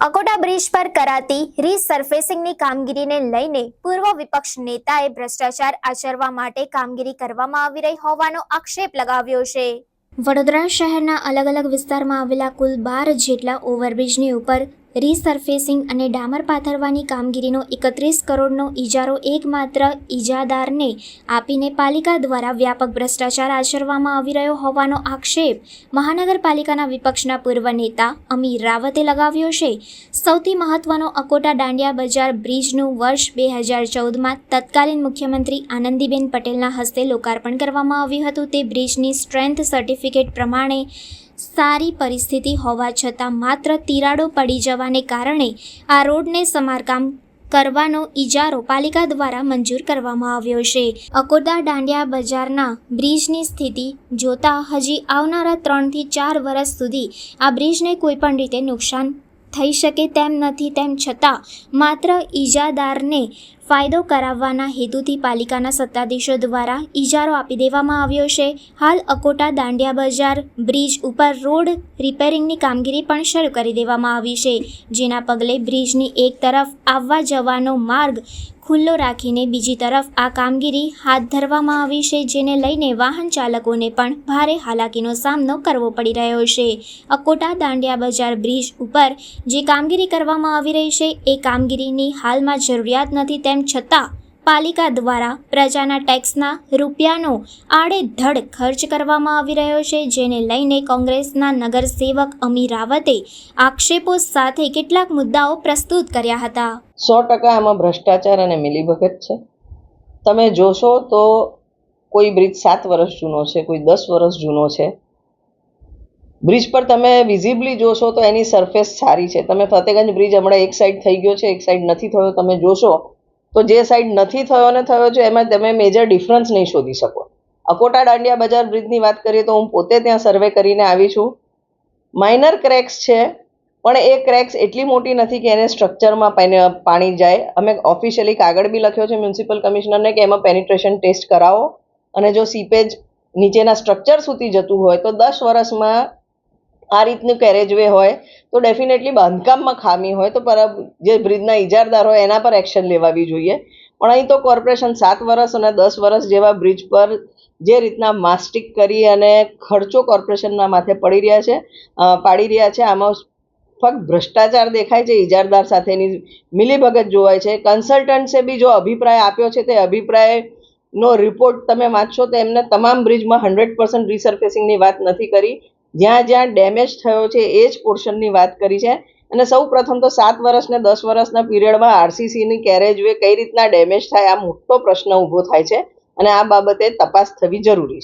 Akota bridge પર કરાતી રીસર્ફેસિંગની કામગીરીને લઈને પૂર્વ વિપક્ષ નેતાએ ભ્રષ્ટાચાર આચરવા માટે કામગીરી કરવામાં આવી રહી હોવાનો આક્ષેપ લગાવ્યો છે। વડોદરા શહેરના અલગ અલગ વિસ્તારમાં આવેલા કુલ 12 જેટલા ઓવરબ્રિજની ઉપર રીસર્ફેસિંગ અને ડામર પાથરવાની કામગીરીનો 31 કરોડનો ઇજારો એકમાત્ર ઇજાદારને આપીને પાલિકા દ્વારા વ્યાપક ભ્રષ્ટાચાર આચરવામાં આવી રહ્યો હોવાનો આક્ષેપ મહાનગરપાલિકાના વિપક્ષના પૂર્વ નેતા અમીર રાવતે લગાવ્યો છે। સૌથી મહત્વનો અકોટા દાંડિયા બજાર બ્રિજનું વર્ષ 2014માં તત્કાલીન મુખ્યમંત્રી આનંદીબેન પટેલના હસ્તે લોકાર્પણ કરવામાં આવ્યું હતું। તે બ્રિજની સ્ટ્રેન્થ સર્ટિફિકેટ પ્રમાણે સારી પરિસ્થિતિ હોવા છતાં માત્ર તિરાડો પડી જવાને કારણે આ રોડને સમારકામ કરવાનો ઇજારો પાલિકા દ્વારા મંજૂર કરવામાં આવ્યો છે। અકોટા દાંડિયા બજારના બ્રિજની સ્થિતિ જોતા હજી આવનારા 3 થી 4 વર્ષ સુધી આ બ્રિજને કોઈપણ રીતે નુકસાન થઈ શકે તેમ નથી। તેમ છતાં માત્ર ઇજાદારને ફાયદો કરાવવાના હેતુથી પાલિકાના સત્તાધીશો દ્વારા ઇજારો આપી દેવામાં આવ્યો છે। હાલ અકોટા દાંડિયા બજાર બ્રિજ ઉપર રોડ રિપેરિંગની કામગીરી પણ શરૂ કરી દેવામાં આવી છે, જેના પગલે બ્રિજની એક તરફ આવવા જવાનો માર્ગ ખુલ્લો રાખીને બીજી તરફ આ કામગીરી હાથ ધરવામાં આવી છે, જેને લઈને વાહન ચાલકોને પણ ભારે હાલાકીનો સામનો કરવો પડી રહ્યો છે। અકોટા દાંડિયા બજાર બ્રિજ ઉપર જે કામગીરી કરવામાં આવી રહી છે એ કામગીરીની હાલમાં જરૂરિયાત નથી, તેમ છતાં પાલિકા દ્વારા પ્રજાના ટેક્સના રૂપિયાનો આડેધડ ખર્ચ કરવામાં આવી રહ્યો છે, જેને લઈને કોંગ્રેસના નગરસેવક અમીર રાવતે આક્ષેપો સાથે કેટલાક મુદ્દાઓ પ્રસ્તુત કર્યા હતા। 100% આમાં ભ્રષ્ટાચાર અને મિલીભગત છે। તમે જોશો તો કોઈ બ્રિજ 7 વર્ષ જૂનો છે, કોઈ 10 વર્ષ જૂનો છે। બ્રિજ પર તમે વિઝિબલી જોશો તો એની સરફેસ સારી છે। તમે ફતેગંજ બ્રિજ હમણાં એક સાઈડ થઈ ગયો છે, એક સાઈડ નથી થયો, તમે જોશો તો જે સાઈડ નથી થયો ને થયો છે એમાં તમે મેજર ડિફરન્સ નહીં શોધી શકો। અકોટા દાંડિયા બજાર બ્રિજની વાત કરીએ તો હું પોતે ત્યાં સર્વે કરીને આવી છું। માઇનર ક્રેક્સ છે, પણ એ ક્રેક્સ એટલી મોટી નથી કે એને સ્ટ્રક્ચરમાં પાણી જાય। અમે ઓફિશિયલી કાગળ બી લખ્યો છે મ્યુનિસિપલ કમિશનરને કે એમાં પેનિટ્રેશન ટેસ્ટ કરાવો, અને જો સીપેજ નીચેના સ્ટ્રક્ચર સુધી જતું હોય તો 10 વર્ષમાં આ રીતનું કેરેજવે હોય તો ડેફિનેટલી બાંધકામમાં ખામી હોય તો જે બ્રિજના ઇજારદાર હોય એના પર એક્શન લેવાવી જોઈએ। પણ અહીં તો કોર્પોરેશન 7 વર્ષ અને 10 વર્ષ જેવા બ્રિજ પર જે રીતના માસ્ટિક કરી અને ખર્ચો કોર્પોરેશનના માથે પાડી રહ્યા છે, આમાં ફક્ત ભ્રષ્ટાચાર દેખાય છે, ઇજારદાર સાથેની મિલીભગત જોવાય છે। કન્સલ્ટન્ટ્સે બી જો અભિપ્રાય આપ્યો છે તે અભિપ્રાયનો રિપોર્ટ તમે વાંચશો તો એમને તમામ બ્રિજમાં 100% રીસર્ફેસિંગની વાત નથી કરી, જ્યાં જ્યાં ડેમેજ થયો છે એ જ પોર્શનની વાત કરી છે। અને સૌ પ્રથમ તો 7 વર્ષ ને 10 વર્ષના પીરિયડમાં આરસીસીની કેરેજવે કઈ રીતના ડેમેજ થાય આ મોટો પ્રશ્ન ઊભો થાય છે, અને આ બાબતે તપાસ થવી જરૂરી છે।